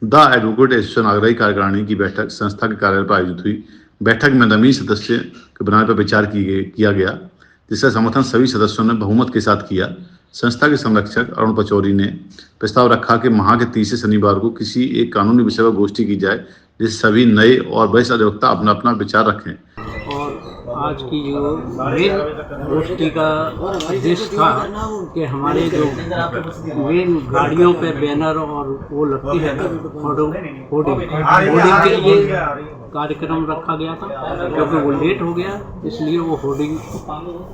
The advocate association Agra की कार्यकारिणी की बैठक संस्था के कार्यालय पर आयोजित हुई। बैठक में नवीन सदस्य के बनाने पर विचार किया गया, जिसका समर्थन सभी सदस्यों ने बहुमत के साथ किया। संस्था के संरक्षक अरुण पचौरी ने प्रस्ताव रखा कि माह के तीसरे शनिवार को किसी एक कानूनी विषय पर गोष्ठी की जाए, जिससे सभी नए और वरिष्ठ अधिवक्ता अपना अपना विचार रखें। और आज की जो मेन गोष्ठी का उद्देश्य था कि हमारे जो मेन गाड़ियों पे बैनर और वो लगती है होर्डिंग के लिए कार्यक्रम रखा गया था, क्योंकि वो लेट हो गया, इसलिए वो होर्डिंग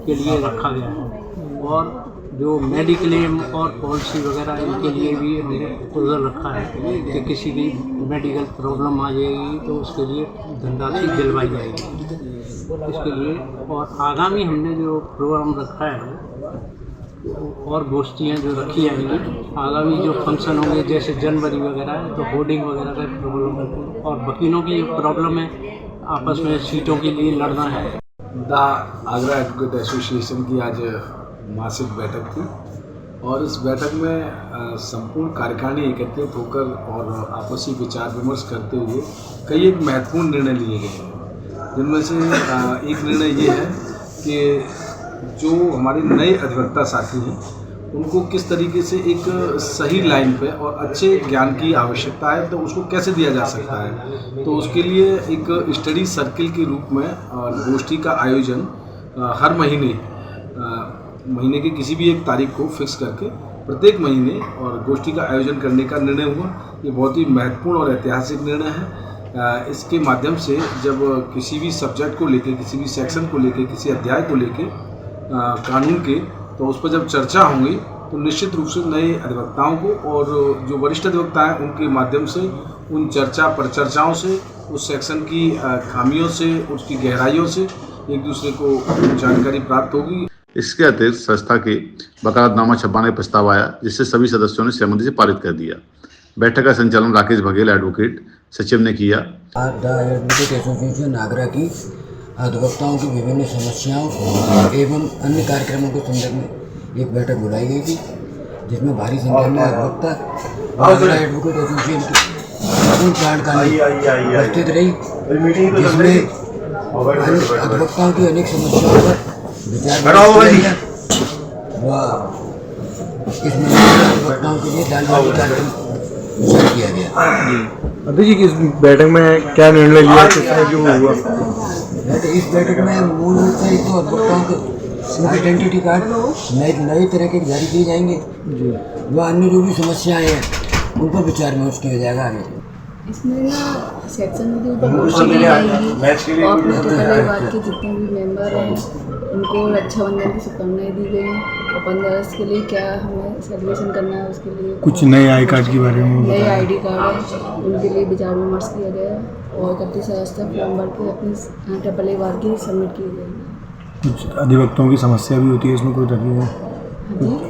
के लिए रखा गया। और जो मेडिक्लेम और पॉलिसी वगैरह इनके लिए भी हमने प्रपोजल रखा है कि किसी की मेडिकल प्रॉब्लम आ जाएगी तो उसके लिए धनराशि दिलवाई जाएगी इसके लिए। और आगामी हमने जो प्रोग्राम रखा है और गोष्ठियाँ जो रखी जाएंगी, आगामी जो फंक्शन होंगे जैसे जनवरी वगैरह है, तो होर्डिंग वगैरह का प्रॉब्लम है और वकीलों की प्रॉब्लम है, आपस में सीटों के लिए लड़ना है। द आगरा एडवोकेट एसोसिएशन की आज मासिक बैठक थी और इस बैठक में संपूर्ण कार्यकारिणी एकत्रित होकर और आपसी विचार विमर्श करते हुए कई एक महत्वपूर्ण निर्णय लिए गए हैं, जिनमें से एक निर्णय ये है कि जो हमारे नए अधिवक्ता साथी हैं उनको किस तरीके से एक सही लाइन पे और अच्छे ज्ञान की आवश्यकता है, तो उसको कैसे दिया जा सकता है। तो उसके लिए एक स्टडी सर्किल के रूप में गोष्ठी का आयोजन हर महीने की किसी भी एक तारीख को फिक्स करके प्रत्येक महीने और गोष्ठी का आयोजन करने का निर्णय हुआ। ये बहुत ही महत्वपूर्ण और ऐतिहासिक निर्णय है। इसके माध्यम से जब किसी भी सब्जेक्ट को लेके, किसी भी सेक्शन को लेके, किसी अध्याय को लेके कानून के, तो उस पर जब चर्चा होंगी तो निश्चित रूप से नए अधिवक्ताओं को और जो वरिष्ठ अधिवक्ता हैं उनके माध्यम से उन परिचर्चाओं से, उस सेक्शन की खामियों से, उसकी गहराइयों से एक दूसरे को जानकारी प्राप्त होगी। इसके अतिरिक्त संस्था के वकालतनामा छपवाने का प्रस्ताव आया, जिससे सभी सदस्यों ने सहमति से पारित कर दिया। बैठक का संचालन राकेश बघेल एडवोकेट सचिव ने किया। द एडवोकेट एसोसिएशन आगरा की अधिवक्ताओं की विभिन्न समस्याओं एवं अन्य कार्यक्रमों के संदर्भ में एक बैठक बुलाई गई थी, जिसमें भारी संख्या में अधिवक्ता आगरा एडवोकेट एसोसिएशन की कार्यकारिणी उपस्थित रही, जिसमें अधिवक्ताओं की अनेक समस्याओं पर विचार व इसमें अधिवक्ताओं के लिए दालबाटी कार्यक्रम किया गया। अभी जी इस बैठक में क्या निर्णय लिया, क्यों हुआ? इस बैठक में मूल रूप से तो अधिवक्ताओं के सिर्फ आइडेंटिटी कार्ड नए तरह के जारी किए जाएंगे व अन्य जो भी समस्याएं हैं उन पर विचार विमर्श किया जाएगा। आगे इसमें ना सेक्शन में जो गोष्ठी की जाएगी और अपने परिवार के जितने भी मेंबर हैं उनको रक्षाबंधन की शुभकामनाएं दी गई और 15 अगस्त के लिए क्या हमें सेलिब्रेशन करना है उसके लिए कुछ नए आई कार्ड के बारे में, नए ID कार्ड है उनके लिए विचार विमर्श किया गया और 31 अगस्त तक फॉर्म भर के अपनी AAA बार की सबमिट की जाएगी। कुछ अधिवक्ताओं की समस्या भी होती है इसमें, कोई तकलीफ है?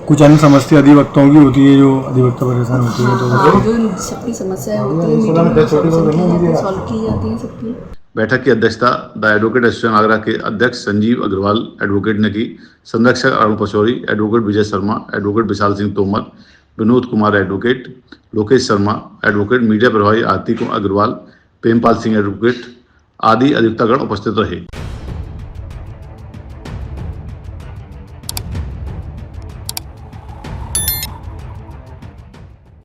कुछ अन्य समस्या अधिवक्ताओं की होती है जो अधिवक्ता परेशान होती है, तो जो सबकी समस्याएं होती है मीटिंग सॉल्व की जाती है सबकी। बैठक की अध्यक्षता द एडवोकेट एसोसिएशन आगरा के अध्यक्ष संजीव अग्रवाल एडवोकेट ने की। संरक्षक Arun Pachauri, advocate Vijay Sharma, advocate Vishal Singh Tomar, Vinod Kumar advocate, Lokesh Sharma advocate, media प्रभारी आरती अग्रवाल, प्रेमपाल सिंह एडवोकेट आदि अधिवक्तागण उपस्थित रहे।